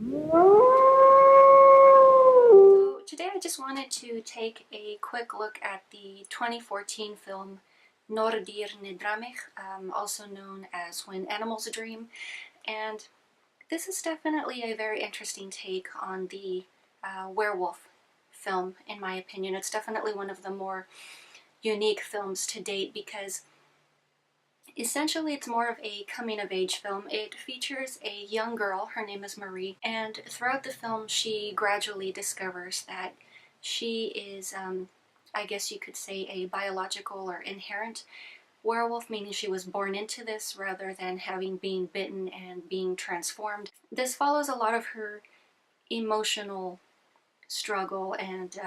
So today I just wanted to take a quick look at the 2014 film Når dyr drømmer, also known as When Animals Dream, and this is definitely a very interesting take on the werewolf film, in my opinion. It's definitely one of the more unique films to date because essentially it's more of a coming-of-age film. It features a young girl, her name is Marie, and throughout the film she gradually discovers that she is, I guess you could say, a biological or inherent werewolf, meaning she was born into this rather than having been bitten and being transformed. This follows a lot of her emotional struggle and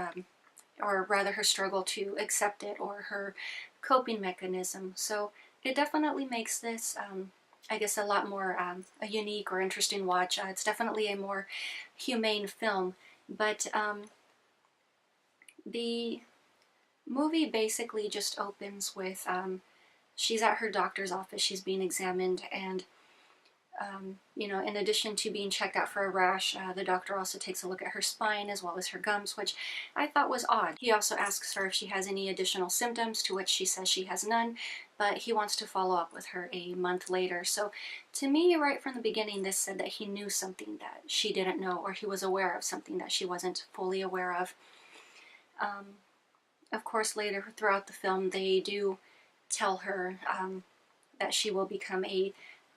or rather her struggle to accept it, or her coping mechanism. So it definitely makes this, I guess, a lot more a unique or interesting watch. It's definitely a more humane film, but the movie basically just opens with she's at her doctor's office, she's being examined, and you know, in addition to being checked out for a rash, the doctor also takes a look at her spine as well as her gums, which I thought was odd. He also asks her if she has any additional symptoms, to which she says she has none, but he wants to follow up with her a month later. So to me, right from the beginning, this said that he knew something that she didn't know, or he was aware of something that she wasn't fully aware of. Of course, later throughout the film, they do tell her that she will become a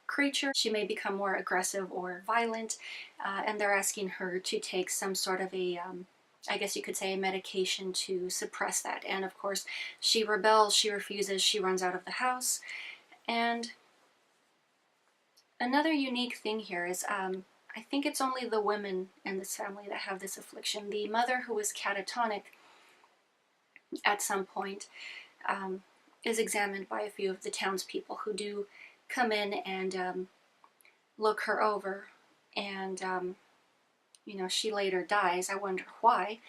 creature. She may become more aggressive or violent, and they're asking her to take some sort of a, I guess you could say, a medication to suppress that. And of course, she rebels, she refuses, she runs out of the house. And another unique thing here is, I think it's only the women in this family that have this affliction. The mother, who is catatonic at some point, is examined by a few of the townspeople who do come in and look her over, and you know, she later dies. I wonder why,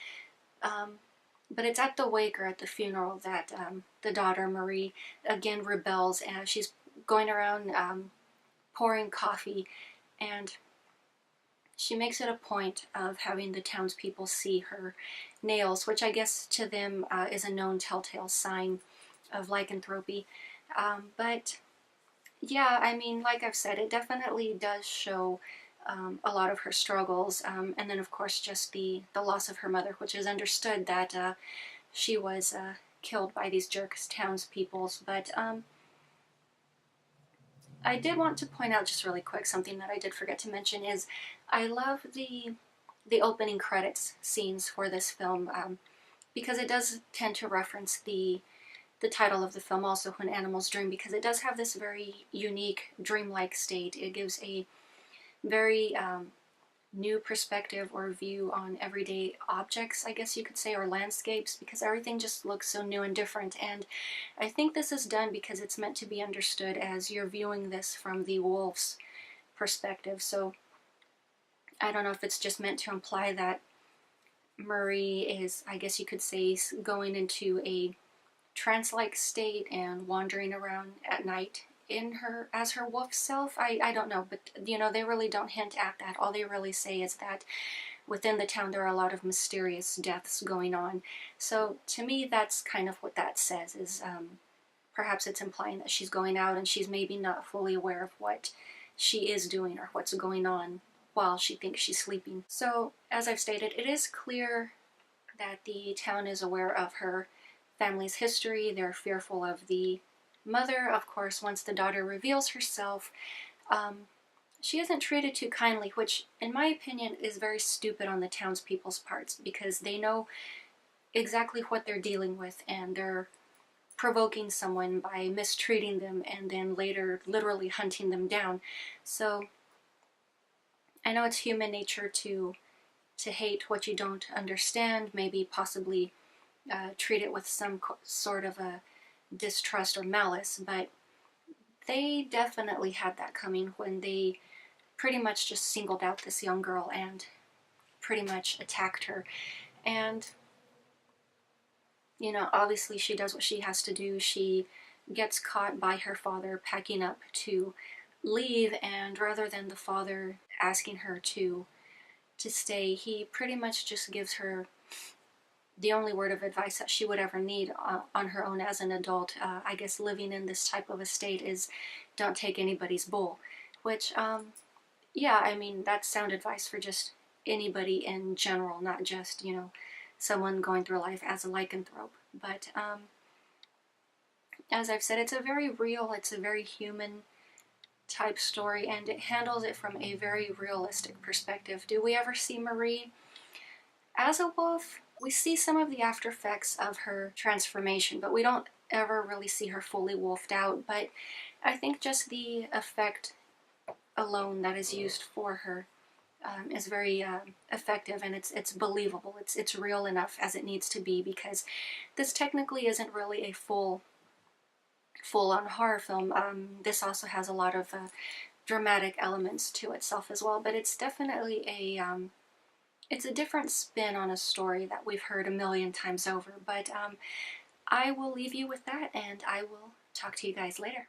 but it's at the wake or at the funeral that the daughter Marie again rebels, and she's going around pouring coffee, and she makes it a point of having the townspeople see her nails, which I guess to them is a known telltale sign of lycanthropy. But yeah, I mean, like I've said, it definitely does show a lot of her struggles, and then of course just the loss of her mother, which is understood that she was killed by these jerks townspeoples. But I did want to point out just really quick something that I did forget to mention is I love the opening credits scenes for this film, because it does tend to reference the title of the film, also When Animals Dream, because it does have this very unique dreamlike state. It gives a very new perspective or view on everyday objects, I guess you could say, or landscapes, because everything just looks so new and different. And I think this is done because it's meant to be understood as you're viewing this from the wolf's perspective. So I don't know if it's just meant to imply that Marie is, I guess you could say, going into a trance-like state and wandering around at night in her as her wolf self. I don't know, but you know, they really don't hint at that. All they really say is that within the town there are a lot of mysterious deaths going on. So to me, that's kind of what that says, is perhaps it's implying that she's going out and she's maybe not fully aware of what she is doing or what's going on while she thinks she's sleeping. So as I've stated, it is clear that the town is aware of her family's history. They're fearful of the mother. Of course, once the daughter reveals herself, she isn't treated too kindly, which in my opinion is very stupid on the townspeople's parts, because they know exactly what they're dealing with, and they're provoking someone by mistreating them and then later literally hunting them down. So I know it's human nature to hate what you don't understand, maybe possibly treat it with some sort of a distrust or malice, but they definitely had that coming when they pretty much just singled out this young girl and pretty much attacked her. And you know, obviously she does what she has to do. She gets caught by her father packing up to leave, and rather than the father asking her to to stay. He pretty much just gives her the only word of advice that she would ever need on her own as an adult. I guess living in this type of a state is don't take anybody's bull, which, yeah, I mean, that's sound advice for just anybody in general, not just, you know, someone going through life as a lycanthrope. But as I've said, it's a very real, it's a very human type story, and it handles it from a very realistic perspective. Do we ever see Marie as a wolf? We see some of the after effects of her transformation, but we don't ever really see her fully wolfed out. But I think just the effect alone that is used for her is very effective, and it's believable. It's real enough as it needs to be, because this technically isn't really a full-on horror film. This also has a lot of dramatic elements to itself as well, but it's definitely it's a different spin on a story that we've heard a million times over. But I will leave you with that, and I will talk to you guys later.